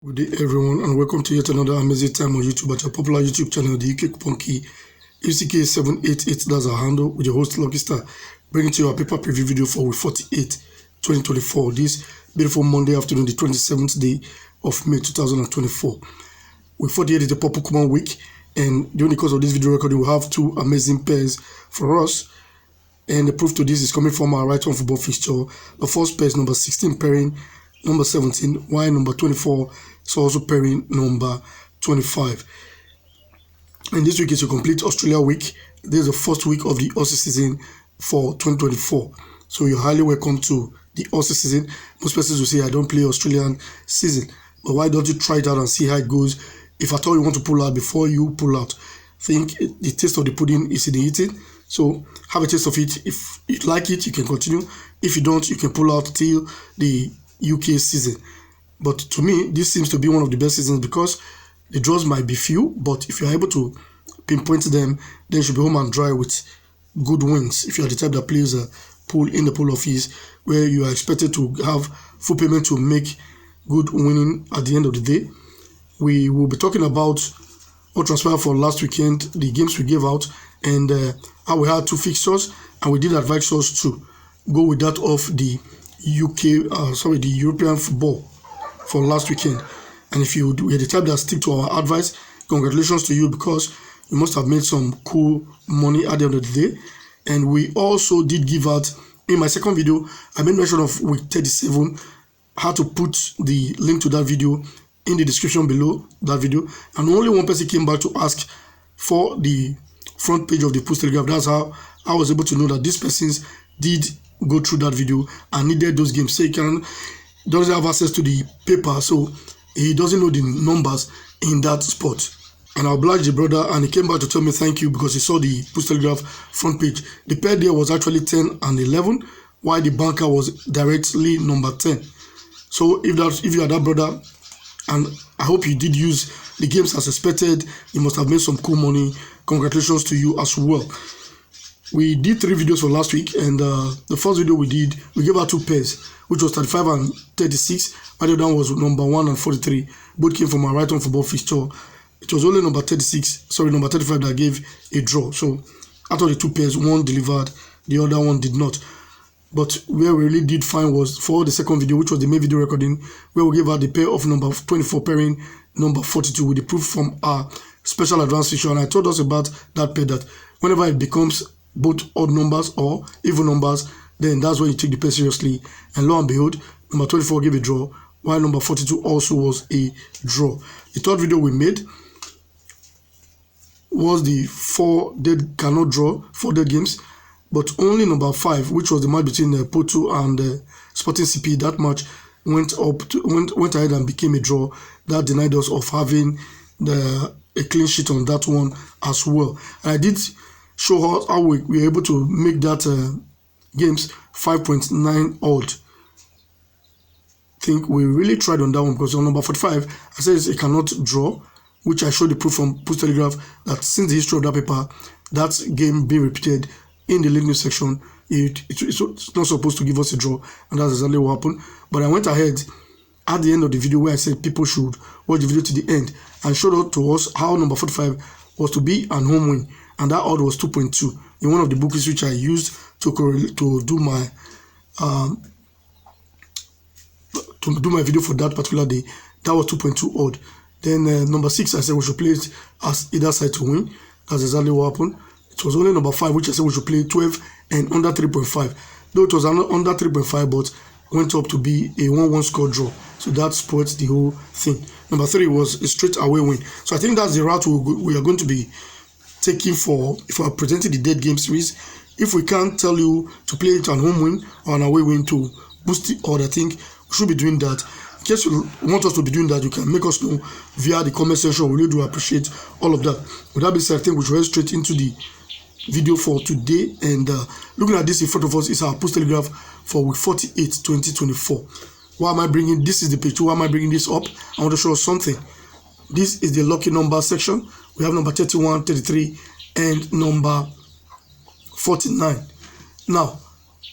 Good day everyone, and welcome to yet another amazing time on YouTube at your popular YouTube channel, the UK Coupon Key FCK788. That's our handle, with your host Lucky Star, bringing to you our paper preview video for week 48 2024, this beautiful Monday afternoon, the 27th day of May 2024. Week 48 is the Purple Coupon week, and during the course of this video recording, we have two amazing pairs for us. And the proof to this is coming from our Righton football fixture. The first pair is number 16 pairing number 17, while number 24 is also pairing number 25. And this week is a complete Australia week. This is the first week of the Aussie season for 2024. So you're highly welcome to the Aussie season. Most persons will say, I don't play Australian season. But why don't you try it out and see how it goes? If at all you want to pull out before you pull out, I think the taste of the pudding is in the eating. So have a taste of it. If you like it, you can continue. If you don't, you can pull out till the UK season. But to me, this seems to be one of the best seasons because the draws might be few, but if you're able to pinpoint them, then you should be home and dry with good wins. If you're the type that plays a pool in the pool office where you are expected to have full payment to make good winning at the end of the day. We will be talking about what transpired for last weekend, the games we gave out, and how we had two fixtures, and we did advise us to go with that of the the European football for last weekend. And if you were the type that stick to our advice, congratulations to you, because you must have made some cool money at the end of the day. And we also did give out, in my second video, I made mention of week 37, how to put the link to that video in the description below that video, and only one person came back to ask for the front page of the Pools Telegraph. That's how I was able to know that these persons did go through that video and needed those games. So he doesn't have access to the paper, so he doesn't know the numbers in that spot. And I obliged the brother, and he came back to tell me thank you because he saw the Pools Telegraph front page. The pair there was actually 10 and 11, while the banker was directly number 10. So if you are that brother, and I hope you did use the games as expected, you must have made some cool money. Congratulations to you as well. We did 3 videos for last week, and the first video we gave out 2 pairs, which was 35 and 36, while the other one was number 1 and 43. Both came from our Righton football fixture. It was only number 35 that gave a draw. So out of the 2 pairs, one delivered, the other one did not. But where we really did fine was for the second video, which was the main video recording, where we gave out the pair of number 24 pairing number 42 with the proof from our special advanced fixture. And I told us about that pair, that whenever it becomes both odd numbers or even numbers, then that's when you take the pair seriously. And lo and behold, number 24 gave a draw, while number 42 also was a draw. The third video we made was the 4 dead cannot draw, 4 dead games. But only number 5, which was the match between Porto and Sporting CP, that match went ahead and became a draw. That denied us of having a clean sheet on that one as well. And I did show how we were able to make that games 5.9 odd. I think we really tried on that one, because on number 45, I said it cannot draw, which I showed the proof from Pools Telegraph that since the history of that paper, that game being repeated in the league news section, it's not supposed to give us a draw, and that's exactly what happened. But I went ahead at the end of the video where I said people should watch the video to the end, and showed out to us how number 45 was to be an home win, and that odd was 2.2 in one of the bookies which I used to do my video for that particular day. That was 2.2 odd. Then number 6, I said we should play it as either side to win. That's exactly what happened. It was only number 5 which I said we should play 12 and under 3.5. Though it was under 3.5, but went up to be a 1-1 score draw. So that spoils the whole thing. Number 3 was a straight away win. So I think that's the route we are going to be taking for if we are presenting the dead game series. If we can't tell you to play it an home win or an away win to boost the odd, I think we should be doing that. In case you want us to be doing that, you can make us know via the comment section. We really do appreciate all of that. With that being said, I think we should head straight into the video for today. And looking at this in front of us is our Pools Telegraph for week 48 2024. Why am I bringing this? Is the page 2? Why am I bringing this up? I want to show us something. This is the lucky number section. We have number 31, 33, and number 49. Now,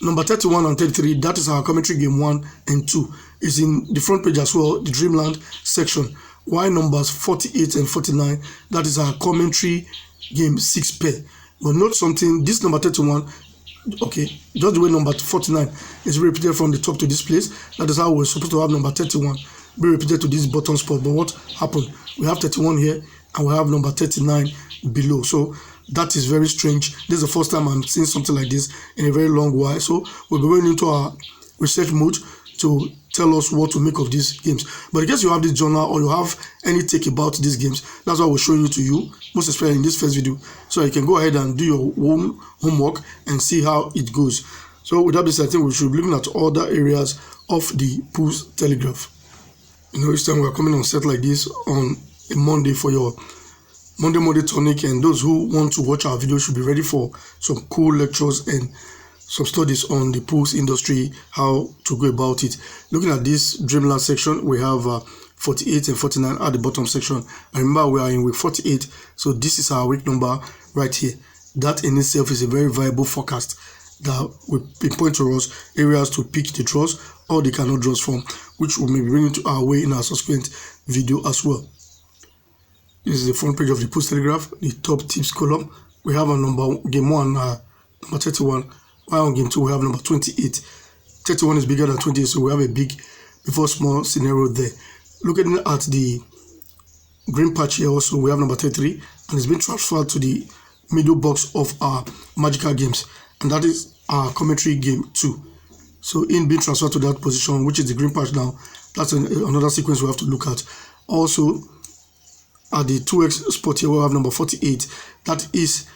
number 31 and 33, that is our commentary game 1 and 2. is in the front page as well, the Dreamland section. Why numbers 48 and 49, that is our commentary game 6 pair. But note something, this number 31, okay, just the way number 49 is repeated from the top to this place, that is how we're supposed to have number 31 be repeated to this bottom spot. But what happened? We have 31 here and we have number 39 below. So that is very strange. This is the first time I'm seeing something like this in a very long while. So we'll be going into our research mode to tell us what to make of these games. But in case you have this journal or you have any take about these games, that's why we're showing it to you, most especially in this first video, so you can go ahead and do your own homework and see how it goes. So with that being said, I think we should be looking at other areas of the Pools Telegraph. Each time we're coming on set like this on a Monday for your Monday tonic, and those who want to watch our video should be ready for some cool lectures and some studies on the pools industry, how to go about it. Looking at this Dreamland section, we have 48 and 49 at the bottom section. And remember, we are in week 48, so this is our week number right here. That in itself is a very viable forecast that will pinpoint to us areas to pick the draws or the cannot draws from, which we may be bringing to our way in our subsequent video as well. This is the front page of the Pools Telegraph, the top tips column. We have a number game 1, number 31. While on game 2 we have number 28. 31 is bigger than 28, so we have a big before small scenario there. Looking at the green patch here also, we have number 33, and it's been transferred to the middle box of our magical games, and that is our commentary game 2. So in being transferred to that position, which is the green patch now, that's another sequence we have to look at. Also at the 2x spot here we have number 48. That is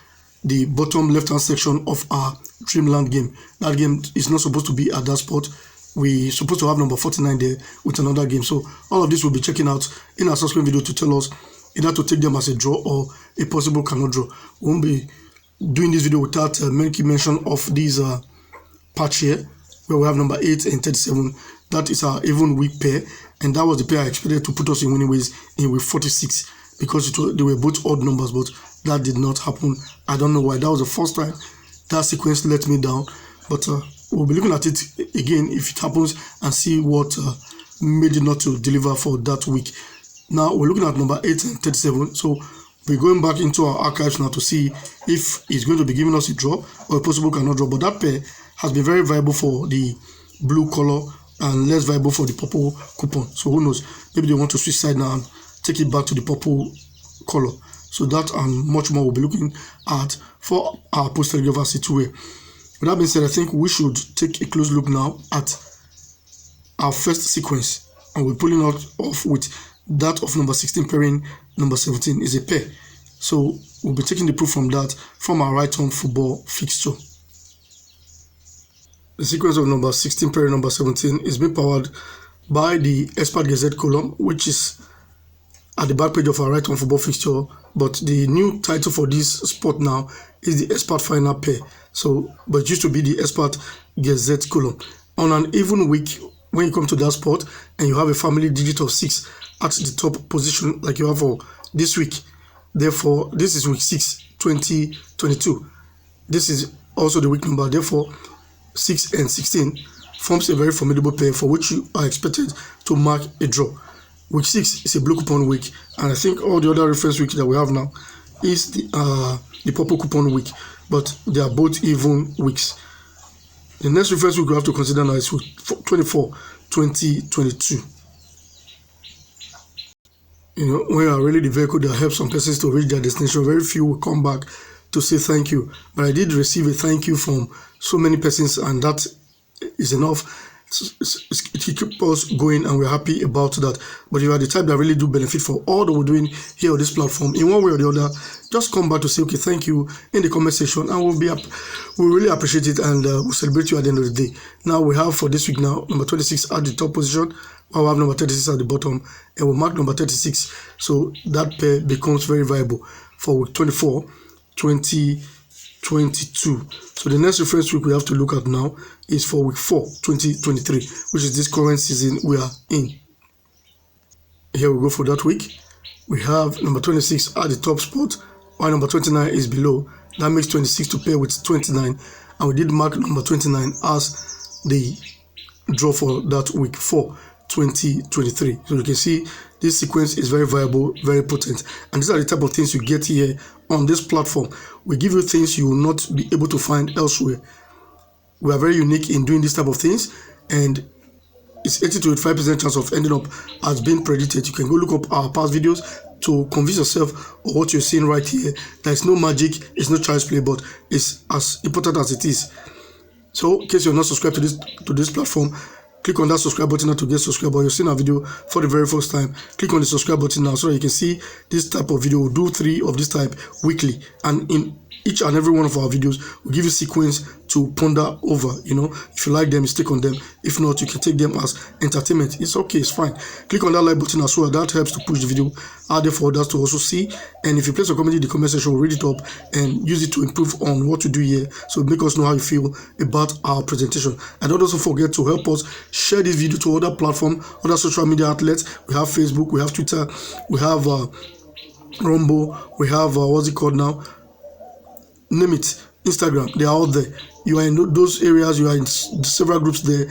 the bottom left hand section of our Dreamland game. That game is not supposed to be at that spot. We're supposed to have number 49 there with another game. So all of this we'll be checking out in our subsequent video to tell us either to take them as a draw or a possible cannot draw. We won't be doing this video without making mention of these patch here where we have number 8 and 37. That is our even week pair, and that was the pair I expected to put us in winning ways in week 46 because they were both odd numbers, but that did not happen. I don't know why. That was the first time that sequence let me down, but we'll be looking at it again if it happens and see what made it not to deliver for that week. Now we're looking at number 8 and 37, so we're going back into our archives now to see if it's going to be giving us a draw or a possible cannot draw. But that pair has been very viable for the blue color and less viable for the purple coupon. So who knows, maybe they want to switch side now and take it back to the purple color. So that and much more we'll be looking at for our Pools Telegraph as it were. With that being said, I think we should take a close look now at our first sequence, and we're pulling out off with that of number 16 pairing number 17 is a pair. So we'll be taking the proof from that from our Righton football fixture. The sequence of number 16 pairing number 17 is being powered by the Expert Gazette column, which is at the back page of our Righton football fixture. But the new title for this spot now is the Expert Final Pair. So, but it used to be the Expert Gazette column. On an even week, when you come to that spot and you have a family digit of 6 at the top position like you have for this week, therefore this is week 6 2022. This is also the week number, therefore 6 and 16 forms a very formidable pair for which you are expected to mark a draw. Week 6 is a blue coupon week, and I think all the other reference week that we have now is the purple coupon week, but they are both even weeks. The next reference week we have to consider now is week 24 2022. You know, when you are really the vehicle that helps some persons to reach their destination, very few will come back to say thank you. But I did receive a thank you from so many persons, and that is enough. It keeps us going, and we're happy about that. But if you are the type that really do benefit from all that we're doing here on this platform in one way or the other, just come back to say okay, thank you in the comment section, and we'll really appreciate it, and we'll celebrate you at the end of the day. Now we have for this week now number 26 at the top position, while we have number 36 at the bottom, and we'll mark number 36. So that pair becomes very viable for week 24 2022. So the next reference week we have to look at now is for week 4 2023, which is this current season we are in. Here we go for that week. We have number 26 at the top spot, while number 29 is below. That makes 26 to pair with 29, and we did mark number 29 as the draw for that week 4. 2023. So you can see this sequence is very viable, very potent, and these are the type of things you get here on this platform. We give you things you will not be able to find elsewhere. We are very unique in doing this type of things, and it's 80 to 85% chance of ending up as being predicted. You can go look up our past videos to convince yourself of what you're seeing right here. There is no magic, it's no child's play, but it's as important as it is. So in case you're not subscribed to this platform, click on that subscribe button now to get subscribed. Or you're seeing a video for the very first time, click on the subscribe button now so that you can see this type of video. We'll do 3 of this type weekly, and in each and every one of our videos we'll give you sequence to ponder over. If you like them, you stick on them. If not, you can take them as entertainment. It's okay, it's fine. Click on that like button as well. That helps to push the video out there for others to also see. And if you place a comment in the comment section, we'll read it up and use it to improve on what you do here, so make us know how you feel about our presentation. And don't also forget to help us share this video to other platforms, other social media outlets. We have Facebook, we have Twitter, we have Rumble, we have what's it called now, name it, Instagram. They are out there. You are in those areas, you are in several groups there.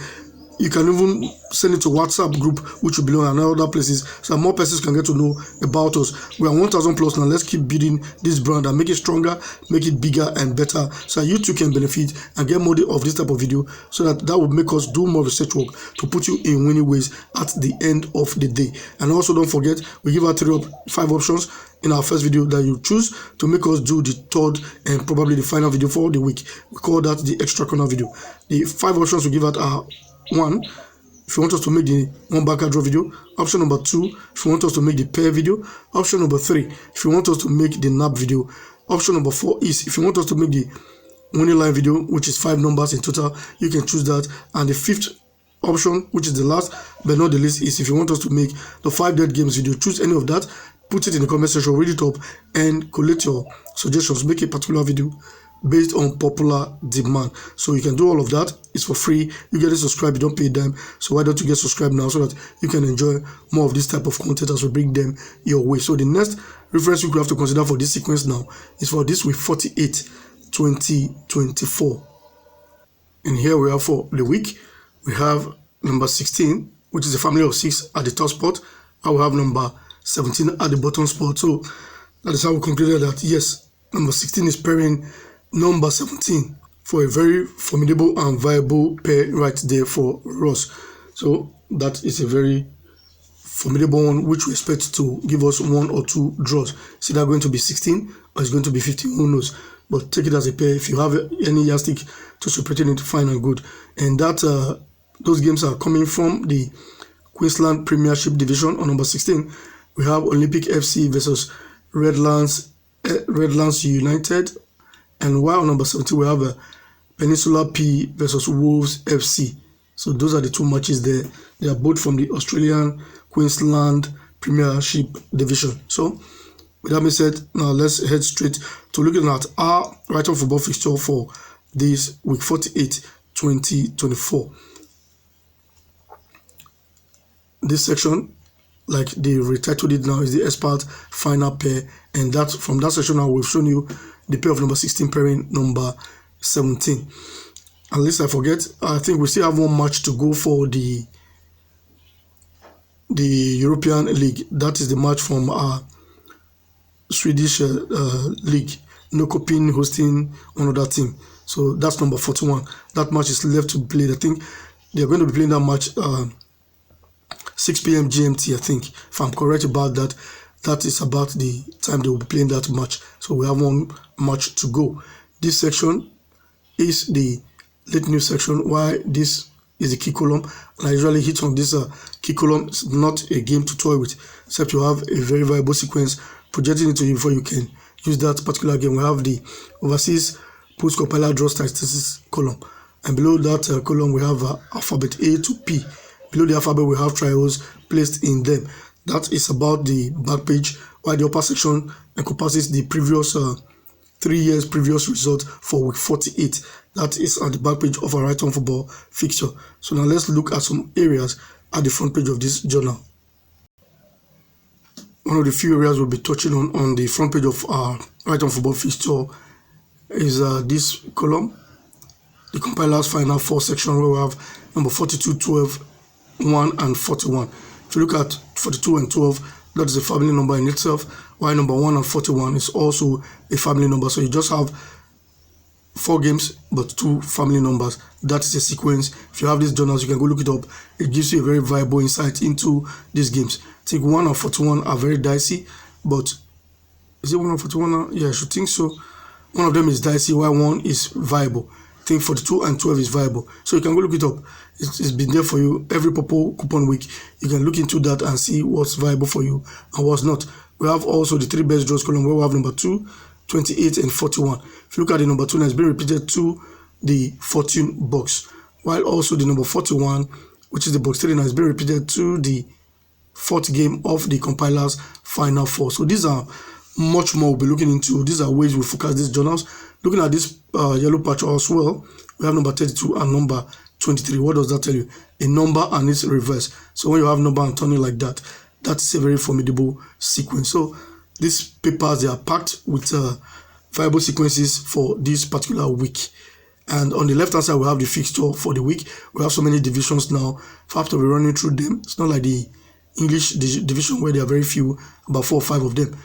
You can even send it to WhatsApp group, which will belong and other places, so more persons can get to know about us. We are 1,000 plus now. Let's keep building this brand and make it stronger, make it bigger and better, so you too can benefit and get more of this type of video, so that will make us do more research work to put you in winning ways at the end of the day. And also don't forget, we give out 5 options in our first video that you choose to make us do the 3rd and probably the final video for the week. We call that the extra corner video. The 5 options we give out are: 1, if you want us to make the 1 backer draw video. Option number 2, if you want us to make the pair video. Option number 3, if you want us to make the nap video. Option number 4 is if you want us to make the winning line video, which is 5 numbers in total. You can choose that. And the 5th option, which is the last but not the least, is if you want us to make the 5 dead games video. Choose any of that, put it in the comment section, read it up, and collect your suggestions. Make a particular video based on popular demand. So you can do all of that. It's for free. You get to subscribe, you don't pay a dime. So why don't you get subscribed now, so that you can enjoy more of this type of content as we bring them your way. So the next reference week we have to consider for this sequence now is for this week 48 2024. And here we are for the week. We have number 16, which is a family of 6 at the top spot. I will have number 17 at the bottom spot. So that is how we concluded that yes, number 16 is pairing number 17 for a very formidable and viable pair right there for Ross. So that is a very formidable one, which we expect to give us 1 or 2 draws. Is either going to be 16 or it's going to be 15, who knows. But take it as a pair. If you have any yardstick to separate it, fine and good. And that those games are coming from the Queensland Premiership Division. On number 16, we have Olympic FC versus Redlands United. And while on number 17, we have Peninsula P versus Wolves FC. So those are the 2 matches there. They are both from the Australian Queensland Premiership Division. So with that being said, now let's head straight to looking at our Righton football fixture for this week 48 2024. This section, like they retitled it now, is the expert final pair, and that from that section now we've shown you the pair of number 16 pairing number 17. Unless I forget, I think we still have 1 match to go for the European League. That is the match from our Swedish league, Nokopin hosting another team. So that's number 41. That match is left to be played. I think they're going to be playing that match 6 p.m. GMT, I think. If I'm correct about that, that is about the time they will be playing that match. So we have 1 match to go. This section is the late news section. Why this is the key column, and I usually hit on this key column. It's not a game to toy with, except you have a very viable sequence projecting into you before you can use that particular game. We have the overseas post compiler draw statistics column, and below that column we have alphabet A to P. Below the alphabet we have trials placed in them. That is about the back page, while the upper section encompasses the previous 3 years previous result for week 48. That is at the back page of our Righton football fixture. So now let's look at some areas at the front page of this journal. One of the few areas we'll be touching on the front page of our Righton football fixture is this column, the compiler's final 4 section, where we have number 42, 12, 1 and 41. If you look at 42 and 12, that is a family number in itself, while number 1 and 41 is also a family number. So you just have 4 games but 2 family numbers. That is a sequence. If you have these journals, you can go look it up. It gives you a very viable insight into these games. I think 1 and 41 are very dicey, but is it 1 and 41 now? Yeah, I should think so. One of them is dicey while 1 is viable. I think 42 and 12 is viable. So you can go look it up. It's been there for you every purple coupon week. You can look into that and see what's viable for you and what's not. We have also the 3 best draws column where we have number 2, 28 and 41. If you look at the number 2, now it's been repeated to the fortune box, while also the number 41, which is the box 3, now has been repeated to the 4th game of the compiler's final 4. So these are much more we'll be looking into. These are ways we focus these journals. Looking at this yellow patch as well, we have number 32 and number 23. What does that tell you? A number and its reverse. So when you have number and turning like that, that's a very formidable sequence. So these papers, they are packed with viable sequences for this particular week. And on the left hand side, we have the fixture for the week. We have so many divisions now. If I have to be running through them, it's not like the English division where there are very few, about 4 or 5 of them.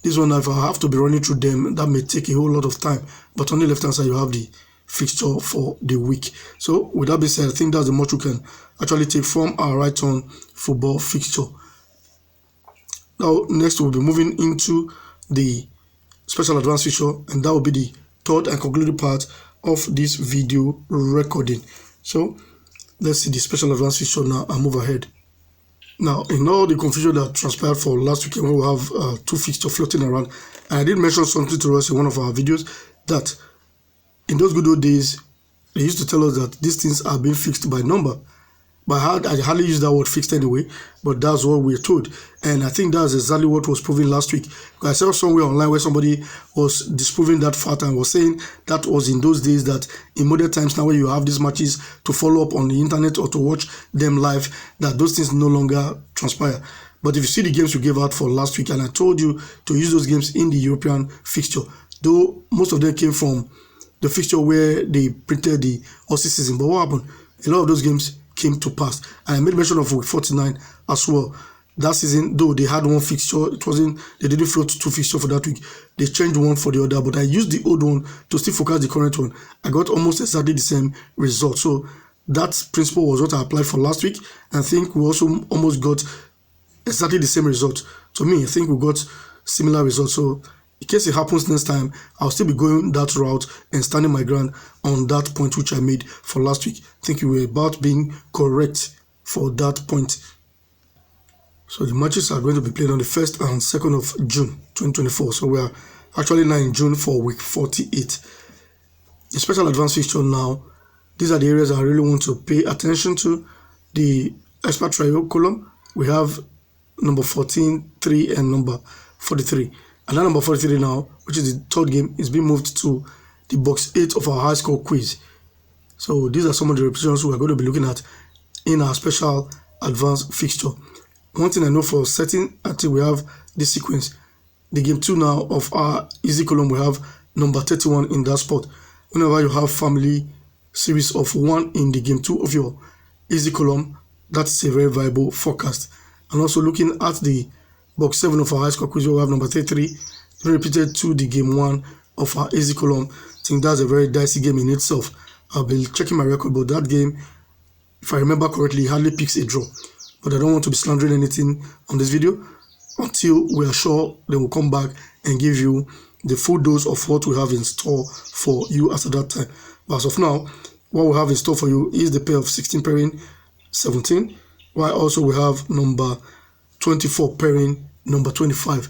This one, if I have to be running through them, that may take a whole lot of time. But on the left hand side, you have the fixture for the week. So with that being said, I think that's the much we can actually take from our Righton football fixture. Now, next we'll be moving into the special advance fixture, and that will be the third and concluding part of this video recording. So let's see the special advance fixture now and move ahead. Now, in all the confusion that transpired for last weekend, we will have 2 fixtures floating around. And I did mention something to us in one of our videos that in those good old days, they used to tell us that these things are being fixed by number. But I hardly use that word fixed anyway, but that's what we're told. And I think that's exactly what was proven last week. Because I saw somewhere online where somebody was disproving that fact and was saying that was in those days, that in modern times now, when you have these matches to follow up on the internet or to watch them live, that those things no longer transpire. But if you see the games we gave out for last week, and I told you to use those games in the European fixture, though most of them came from the fixture where they printed the Aussie season. But what happened? A lot of those games came to pass. And I made mention of week 49 as well. That season, though they had one fixture, they didn't float 2 fixtures for that week. They changed one for the other, but I used the old one to still focus the current one. I got almost exactly the same result. So that principle was what I applied for last week. I think we also almost got exactly the same result. To me, I think we got similar results. So in case it happens next time, I'll still be going that route and standing my ground on that point which I made for last week. I think we were about being correct for that point. So the matches are going to be played on the 1st and 2nd of June 2024. So we are actually now in June for week 48. The special advance fixture now, these are the areas I really want to pay attention to. The expert trial column, we have number 14, 3 and number 43. And that number 43 now, which is the 3rd game, is being moved to the box 8 of our high score quiz. So these are some of the representations we are going to be looking at in our special advanced fixture. One thing I know for certain, until we have this sequence, the game 2 now of our easy column, we have number 31 in that spot. Whenever you have family series of 1 in the game 2 of your easy column, that's a very viable forecast. And also looking at the box 7 of our high score quiz, we have number 33 repeated to the game 1 of our easy column. I think that's a very dicey game in itself. I'll be checking my record, but that game, if I remember correctly, hardly picks a draw. But I don't want to be slandering anything on this video until we are sure they will come back and give you the full dose of what we have in store for you as at that time. But as of now, what we have in store for you is the pair of 16 pairing 17, while also we have number 24 pairing number 25.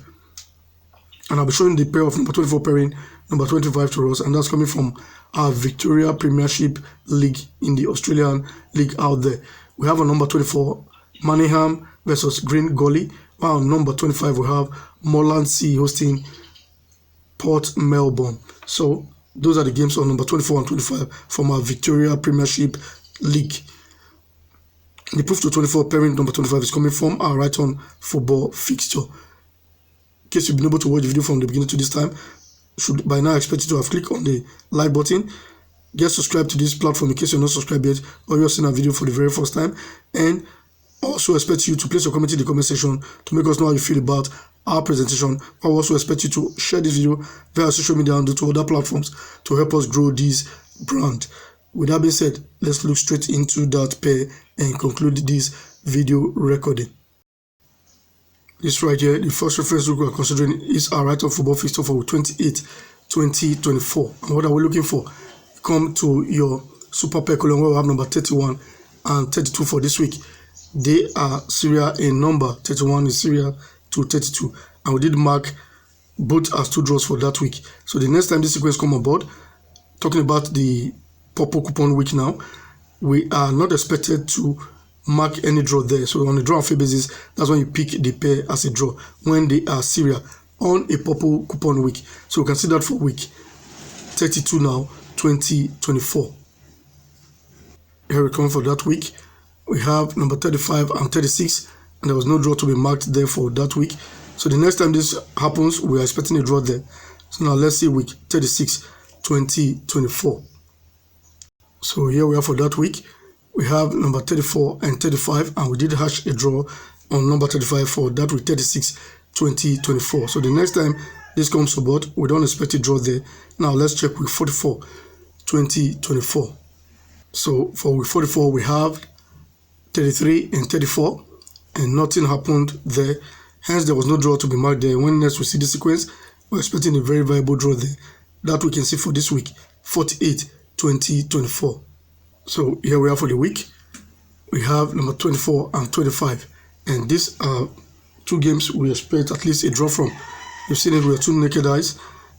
And I'll be showing the pair of number 24 pairing number 25 to us, and that's coming from our Victoria Premiership League in the Australian League out there. We have a number 24 Manningham versus Green Gully, while on number 25 we have Moreland Sea hosting Port Melbourne. So those are the games on number 24 and 25 from our Victoria Premiership League. The proof to 24 pairing number 25 is coming from our Righton football fixture. In case you've been able to watch the video from the beginning to this time, should by now expect you to have clicked on the like button. Get subscribed to this platform in case you're not subscribed yet, or you're seeing a video for the very first time, and also expect you to place your comment in the comment section to make us know how you feel about our presentation. I also expect you to share this video via social media and to other platforms to help us grow this brand. With that being said, let's look straight into that pair and conclude this video recording. This right here, the first reference book we are considering is our Righton football fixture for 28/2024. And what are we looking for? Come to your super pair column where we have number 31 and 32 for this week. They are serial in number. 31 is serial to 32, and we did mark both as 2 draws for that week. So the next time this sequence come aboard, talking about the purple coupon week now, we are not expected to mark any draw there. So on a draw and fail basis, that's when you pick the pair as a draw when they are serial on a purple coupon week. So we can see that for week 32 now, 2024. Here we come for that week. We have number 35 and 36, and there was no draw to be marked there for that week. So the next time this happens, we are expecting a draw there. So now let's see week 36, 2024. So here we are for that week. We have number 34 and 35, and we did hash a draw on number 35 for that week 36, 2024. So the next time this comes aboard, we don't expect a draw there. Now let's check week 44, 2024. So for week 44, we have 33 and 34, and nothing happened there. Hence, there was no draw to be marked there. When next we see the sequence, we're expecting a very viable draw there. That we can see for this week, 48, 2024. So here we are for the week. We have number 24 and 25, and these are 2 games we expect at least a draw from. You've seen it with 2 naked eyes,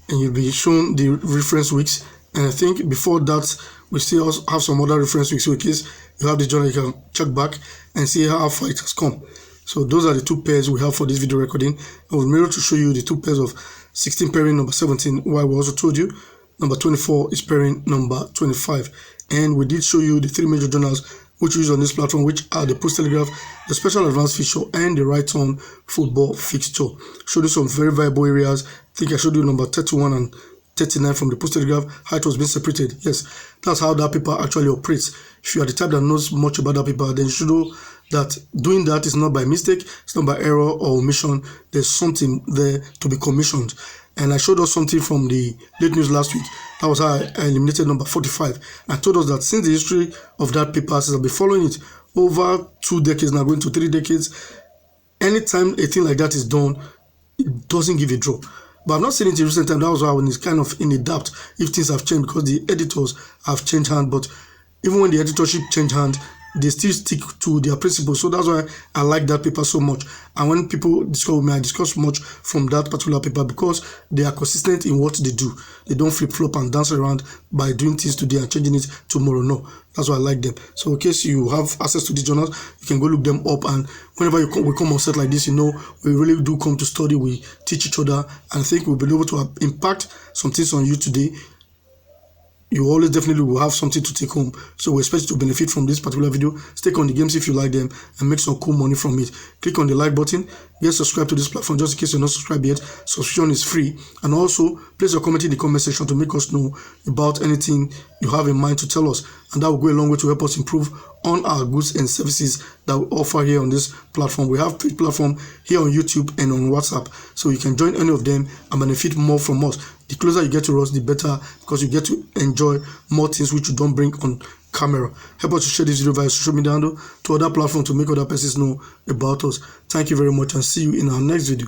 and you'll be shown the reference weeks. And I think before that, we still have some other reference weeks. So in case you have the journal, you can check back and see how far it has come. So those are the 2 pairs we have for this video recording. I will mirror to show you the 2 pairs of 16 pairing number 17, while we also told you number 24 is pairing number 25. And we did show you the 3 major journals which we use on this platform, which are the Pools Telegraph, the Special Advanced Fixture, and the Righton football fixture. Showed you some very viable areas. I think I showed you number 31 and 39 from the Pools Telegraph, how it was being separated. Yes, that's how that paper actually operates. If you are the type that knows much about that paper, then you should know that doing that is not by mistake, it's not by error or omission. There's something there to be commissioned. And I showed us something from the late news last week. That was how I eliminated number 45. I told us that since the history of that paper, since I've been following it over 2 decades now, going to 3 decades, anytime a thing like that is done, it doesn't give a draw. But I've not seen it in recent time. That was why when it's kind of in a doubt if things have changed, because the editors have changed hand. But even when the editorship changed hand, they still stick to their principles. So that's why I like that paper so much. And when people discuss with me, I discuss much from that particular paper because they are consistent in what they do. They don't flip-flop and dance around by doing things today and changing it tomorrow. No, that's why I like them. So in case you have access to these journals, you can go look them up. And whenever we come on set like this, you know, we really do come to study. We teach each other. And I think we'll be able to impact some things on you today. You always definitely will have something to take home. So we expect you to benefit from this particular video. Stick on the games if you like them and make some cool money from it. Click on the like button. Get subscribed to this platform just in case you're not subscribed yet. Subscription is free. And also, place your comment in the comment section to make us know about anything you have in mind to tell us. And that will go a long way to help us improve on our goods and services that we offer here on this platform. We have 3 platforms here on YouTube and on WhatsApp. So you can join any of them and benefit more from us. The closer you get to us, the better, because you get to enjoy more things which you don't bring on camera. Help us to share this video via social media handle to other platforms to make other persons know about us. Thank you very much, and see you in our next video.